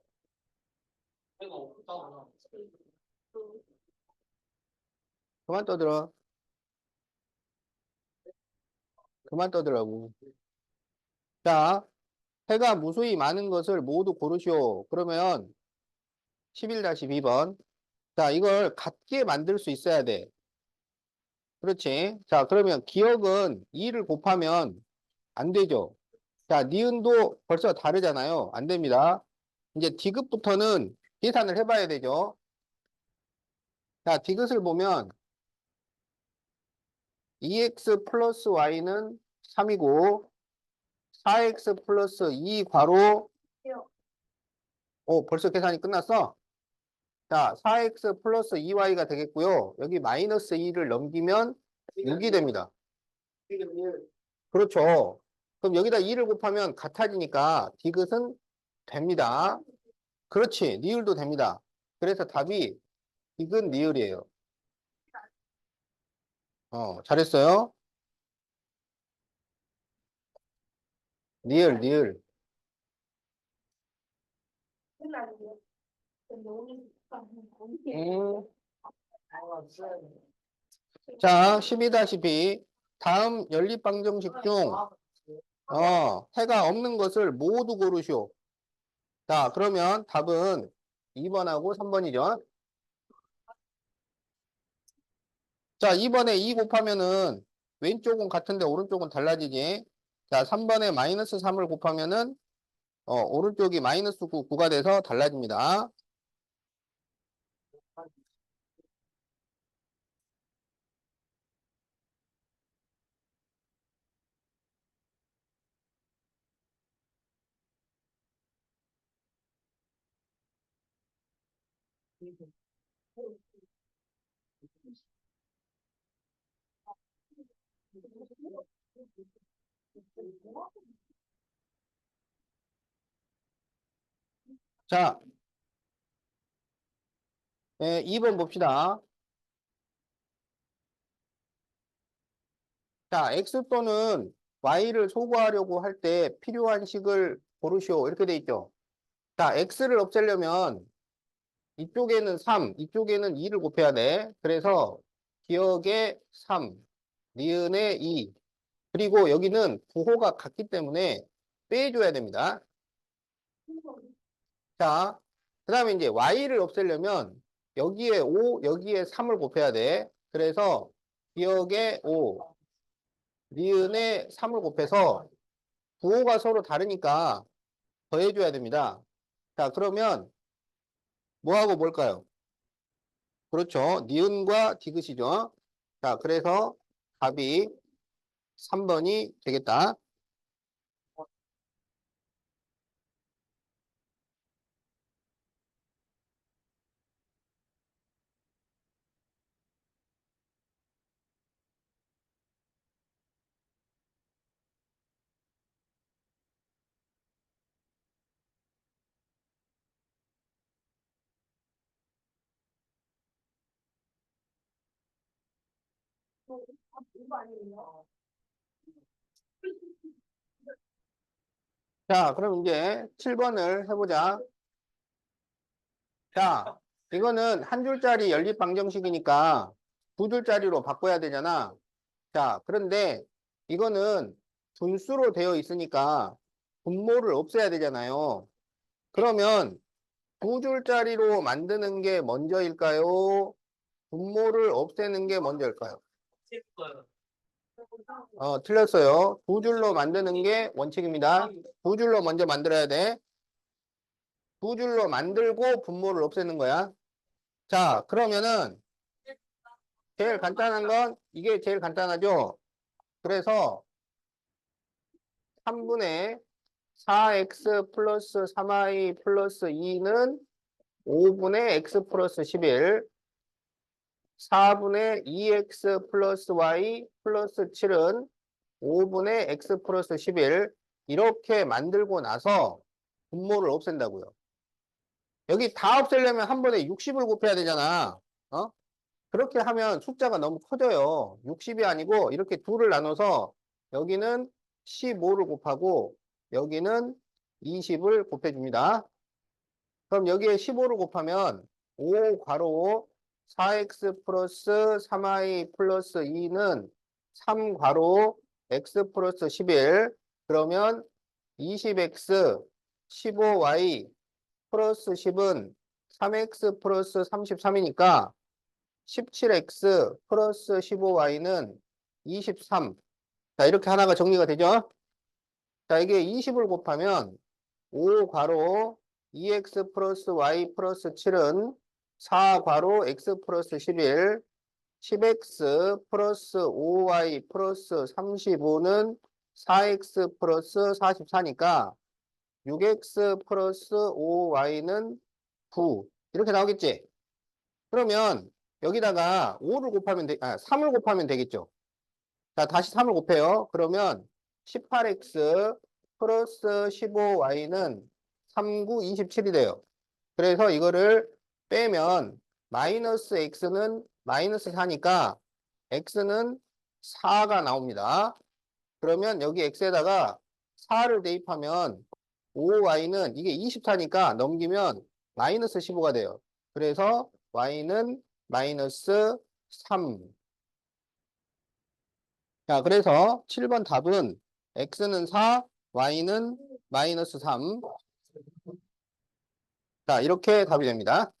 해가 없다구나. 그만 떠들어. 그만 떠들라고. 자, 해가 무수히 많은 것을 모두 고르시오. 그러면 11-B번. 자, 이걸 같게 만들 수 있어야 돼. 그렇지. 자, 그러면 기억은 2를 곱하면 안 되죠. 자, 니은도 벌써 다르잖아요. 안 됩니다. 이제 디귿부터는 계산을 해봐야 되죠. 자, 디귿을 보면 2x 플러스 y는 3이고 4x 플러스 2 괄호 벌써 계산이 끝났어? 자, 4x 플러스 2y가 되겠고요. 여기 마이너스 2를 넘기면 6이 됩니다. 그렇죠. 그럼 여기다 2를 곱하면 같아지니까 디귿은 됩니다. 그렇지. 니을도 됩니다. 그래서 답이 디귿 니을이에요. 잘했어요. 니을, 니을. 자, 12-B. 다음 연립방정식 중, 해가 없는 것을 모두 고르시오. 자, 그러면 답은 2번하고 3번이죠. 자, 2번에 2 곱하면은 왼쪽은 같은데 오른쪽은 달라지지. 자, 3번에 마이너스 3을 곱하면은, 오른쪽이 마이너스 9, 9가 돼서 달라집니다. 자, 2번 봅시다. 자, x 또는 y를 소구하려고 할 때 필요한 식을 고르시오. 이렇게 돼 있죠. 자, x를 없애려면 이쪽에는 3, 이쪽에는 2를 곱해야 돼. 그래서 기억에 3, 니은에 2. 그리고 여기는 부호가 같기 때문에 빼줘야 됩니다. 자, 그 다음에 이제 y를 없애려면 여기에 5, 여기에 3을 곱해야 돼. 그래서 기억에 5, 니은에 3을 곱해서 부호가 서로 다르니까 더해줘야 됩니다. 자, 그러면 뭐하고 뭘까요? 그렇죠. 니은과 디귿이죠. 자, 그래서 답이 3번이 되겠다. 자, 그럼 이제 7번을 해보자. 자, 이거는 한 줄짜리 연립 방정식이니까 두 줄짜리로 바꿔야 되잖아. 자, 그런데 이거는 분수로 되어 있으니까 분모를 없애야 되잖아요. 그러면 두 줄짜리로 만드는 게 먼저일까요? 분모를 없애는 게 먼저일까요? 없앨 거예요. 틀렸어요. 두 줄로 만드는 게 원칙입니다. 두 줄로 먼저 만들어야 돼. 두 줄로 만들고 분모를 없애는 거야. 자, 그러면은 제일 간단한 건 이게 제일 간단하죠? 그래서 3분의 4x 플러스 3y 플러스 2는 5분의 x 플러스 11, 4분의 2x 플러스 y 플러스 7은 5분의 x 플러스 11 이렇게 만들고 나서 분모를 없앤다고요. 여기 다 없애려면 한 번에 60을 곱해야 되잖아. 어? 그렇게 하면 숫자가 너무 커져요. 60이 아니고 이렇게 둘을 나눠서 여기는 15를 곱하고 여기는 20을 곱해줍니다. 그럼 여기에 15를 곱하면 5 괄호 4x 플러스 3y 플러스 2는 3 괄호 x 플러스 11 그러면 20x 15y 플러스 10은 3x 플러스 33이니까 17x 플러스 15y는 23. 자, 이렇게 하나가 정리가 되죠? 자, 이게 20을 곱하면 5 괄호 2x 플러스 y 플러스 7은 4 괄호 x 플러스 11, 10x 플러스 5y 플러스 35는 4x 플러스 44니까 6x 플러스 5y는 9. 이렇게 나오겠지? 그러면 여기다가 5를 곱하면 3을 곱하면 되겠죠? 자, 다시 3을 곱해요. 그러면 18x 플러스 15y는 39, 27이 돼요. 그래서 이거를 빼면 마이너스 x는 마이너스 4니까 x는 4가 나옵니다. 그러면 여기 x에다가 4를 대입하면 5y는 이게 24니까 넘기면 마이너스 15가 돼요. 그래서 y는 마이너스 3. 자, 그래서 7번 답은 x는 4, y는 마이너스 3. 자, 이렇게 답이 됩니다.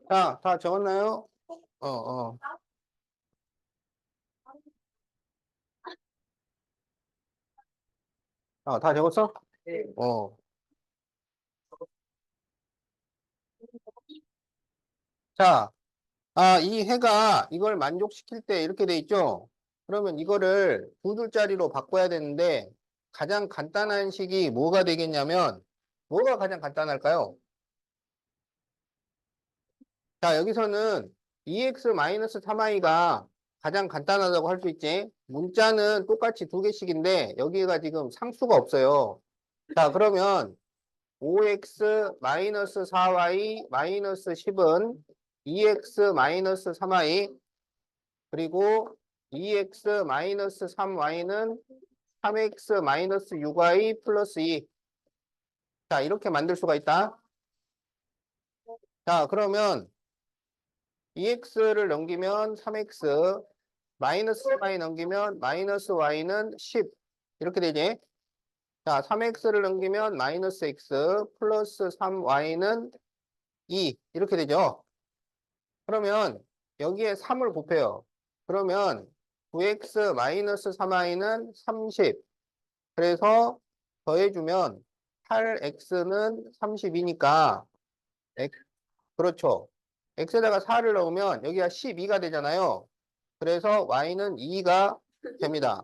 자, 다 적었나요? 어, 어. 다 적었어? 네. 어. 자, 이 해가 이걸 만족시킬 때 이렇게 돼 있죠? 그러면 이거를 두 줄짜리로 바꿔야 되는데 가장 간단한 식이 뭐가 되겠냐면 뭐가 가장 간단할까요? 자, 여기서는 2x-3i가 가장 간단하다고 할 수 있지. 문자는 똑같이 두 개씩인데 여기가 지금 상수가 없어요. 자, 그러면 5x-4y-10은 2x-3y 그리고 2x-3y는 3x-6y 플러스 2. 자, 이렇게 만들 수가 있다. 자, 그러면 2x를 넘기면 3x, 마이너스 y 넘기면 마이너스 y는 10. 이렇게 되지. 자, 3x를 넘기면 마이너스 x 플러스 3y는 2. 이렇게 되죠. 그러면 여기에 3을 곱해요. 그러면 9x 마이너스 3y는 30. 그래서 더해주면 8x는 32니까 그렇죠. x에다가 4를 넣으면 여기가 12가 되잖아요. 그래서 y는 2가 됩니다.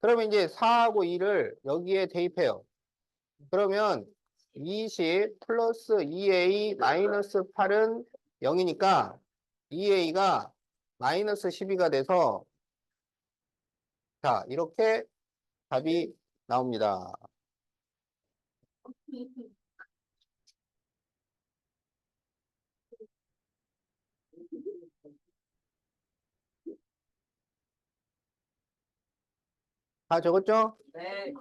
그러면 이제 4하고 2를 여기에 대입해요. 그러면 20 플러스 2a 마이너스 8은 0이니까 2a가 마이너스 12가 돼서 자, 이렇게 답이 나옵니다. 다 적었죠? 네.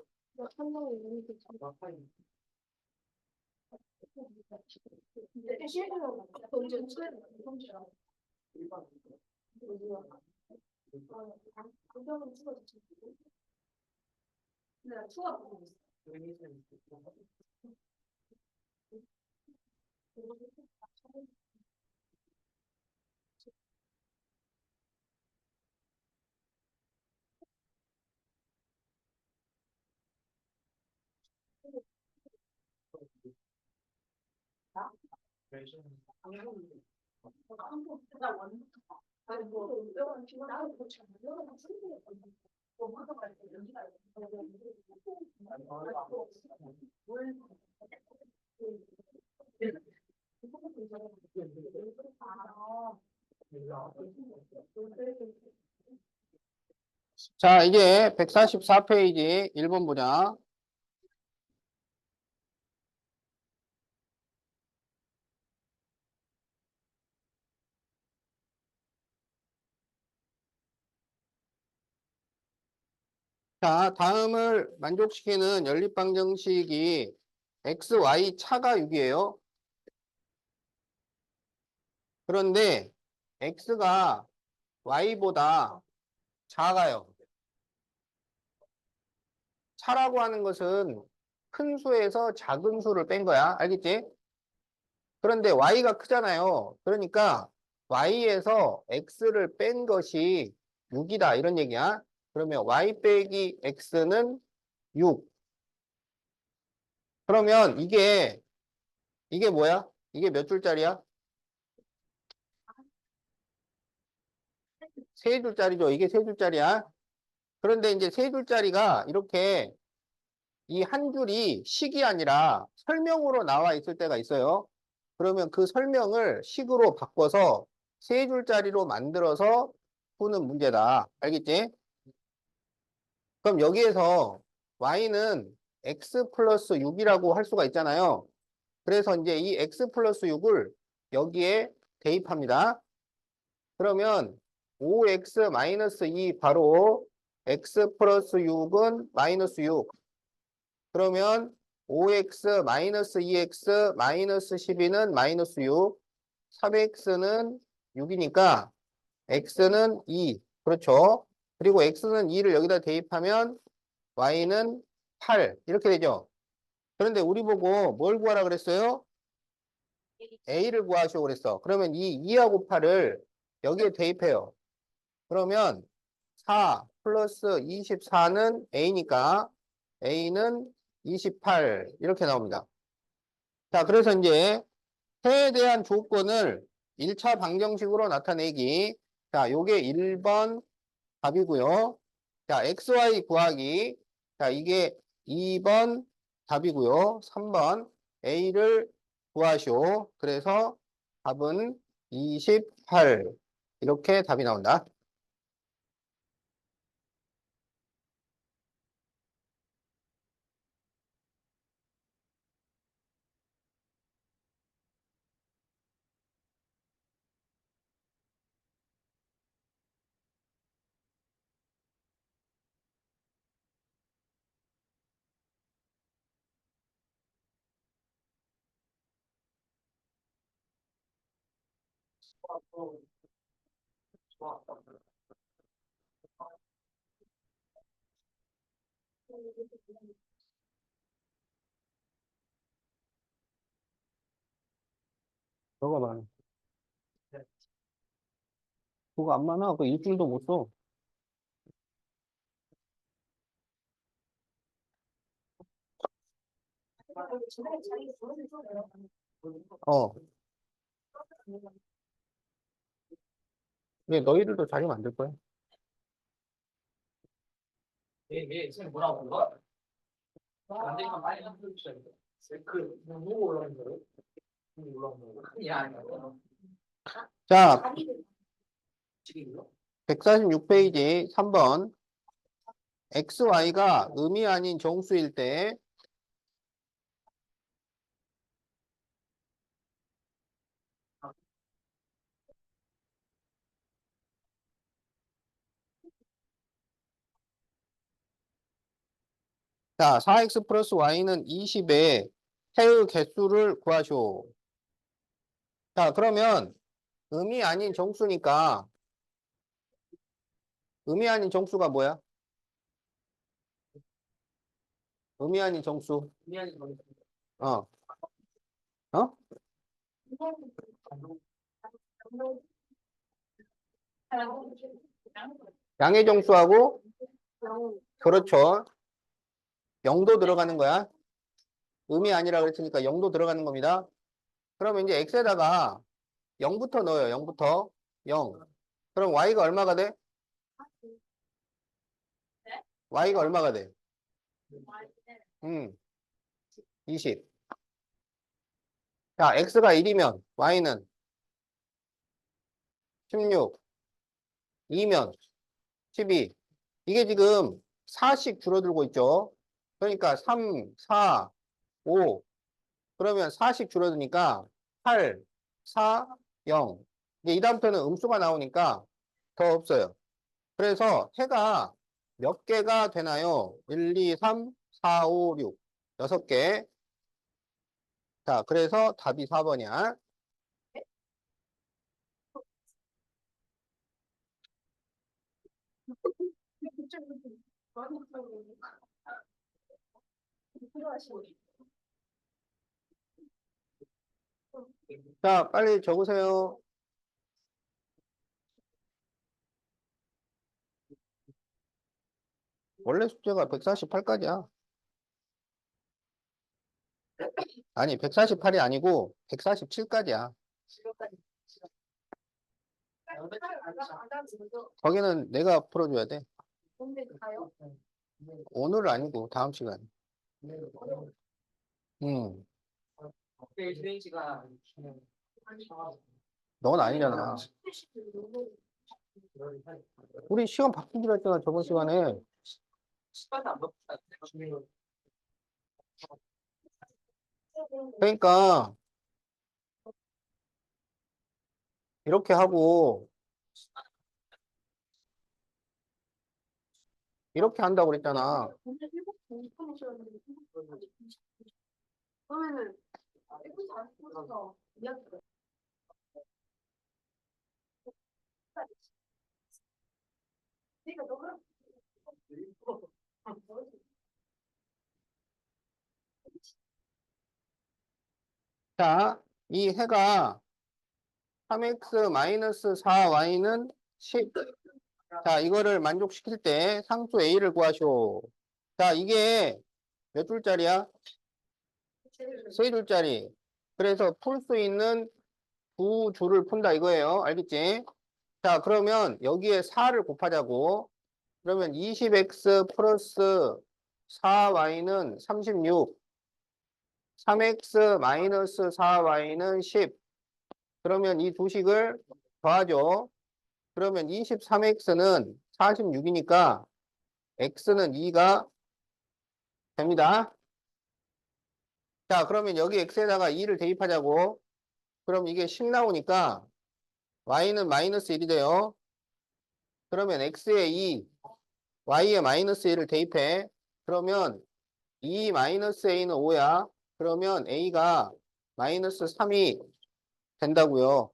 자, 이제 144페이지 1번 보자. 자, 다음을 만족시키는 연립방정식이 x, y 차가 6이에요. 그런데 x가 y보다 작아요. 차라고 하는 것은 큰 수에서 작은 수를 뺀 거야. 알겠지? 그런데 y가 크잖아요. 그러니까 y에서 x를 뺀 것이 6이다. 이런 얘기야. 그러면 y 빼기 x는 6. 그러면 이게 뭐야? 이게 몇 줄짜리야? 세 줄짜리죠. 이게 세 줄짜리야. 그런데 이제 세 줄짜리가 이렇게 이 한 줄이 식이 아니라 설명으로 나와 있을 때가 있어요. 그러면 그 설명을 식으로 바꿔서 세 줄짜리로 만들어서 푸는 문제다. 알겠지? 그럼 여기에서 y는 x 플러스 6이라고 할 수가 있잖아요. 그래서 이제 이 x 플러스 6을 여기에 대입합니다. 그러면 5x 마이너스 2 바로 x 플러스 6은 마이너스 6. 그러면 5x 마이너스 2x 마이너스 12는 마이너스 6. 3x는 6이니까 x는 2. 그렇죠. 그리고 x는 2를 여기다 대입하면 y는 8. 이렇게 되죠. 그런데 우리 보고 뭘 구하라 그랬어요? a를 구하시오 그랬어. 그러면 이 2하고 8을 여기에 대입해요. 그러면 4 플러스 24는 a니까 a는 28 이렇게 나옵니다. 자, 그래서 이제 해에 대한 조건을 1차 방정식으로 나타내기. 자, 요게 1번 답이고요. 자, xy 구하기. 자, 이게 2번 답이고요. 3번 a를 구하시오. 그래서 답은 28 이렇게 답이 나온다. 저거 봐. 그거 안 많아. 그 일주일도 못 써. 어. 근데 너희들도 자리 만들 거야. 얘 지금 뭐라고 불러? 안 되니까 많이 안 풀어주셔야 돼. 누구 올라온 거예요? 누구 올라온 거예요? 아니야. 자, 지금요? 146페이지 3번. XY가 음이 아닌 정수일 때 자, 4x 플러스 y는 20의 해의 개수를 구하시오. 자, 그러면 음이 아닌 정수니까 음이 아닌 정수가 뭐야? 음이 아닌 정수. 미안해. 너 어. 어? 양의 정수하고 그렇죠. 0도 들어가는 거야. 음이 아니라 그랬으니까 0도 들어가는 겁니다. 그러면 이제 x에다가 0부터 넣어요. 0부터 0. 그럼 y가 얼마가 돼? y가 얼마가 돼? 20. 자, x가 1이면 y는 16, 2면 12. 이게 지금 4씩 줄어들고 있죠. 그러니까 3, 4, 5. 그러면 4씩 줄어드니까 8, 4, 0. 이제 이 다음부터는 음수가 나오니까 더 없어요. 그래서 해가 몇 개가 되나요? 1, 2, 3, 4, 5, 6. 6개. 자, 그래서 답이 4번이야. 자, 빨리 적으세요. 원래 숙제가 148까지야. 아니, 148이 아니고 147까지야. 거기는 내가 풀어줘야 돼. 오늘 아니고 다음 시간. 내일 시간 넌 아니잖아. 우리 시간 바꾸기로 했잖아, 저번 시간에. 시간도 안 바쁘다. 그러니까 이렇게 하고 이렇게 한다고 그랬잖아. 그러면은 140%서 이야기가 내가 너가 자, 이 해가 3x-4y는 10. 자, 이거를 만족시킬 때 상수 a를 구하시오. 자, 이게 몇 줄짜리야? 세 줄짜리. 그래서 풀 수 있는 두 줄을 푼다 이거예요. 알겠지? 자, 그러면 여기에 4를 곱하자고. 그러면 20x 플러스 4y는 36. 3x 마이너스 4y는 10. 그러면 이 두 식을 더하죠. 그러면 23x는 46이니까 x는 2가 됩니다. 자, 그러면 여기 x에다가 2를 대입하자고. 그럼 이게 10 나오니까 y는 마이너스 1이 돼요. 그러면 x에 2, y에 마이너스 1을 대입해. 그러면 2 마이너스 a는 5야. 그러면 a가 마이너스 3이 된다고요.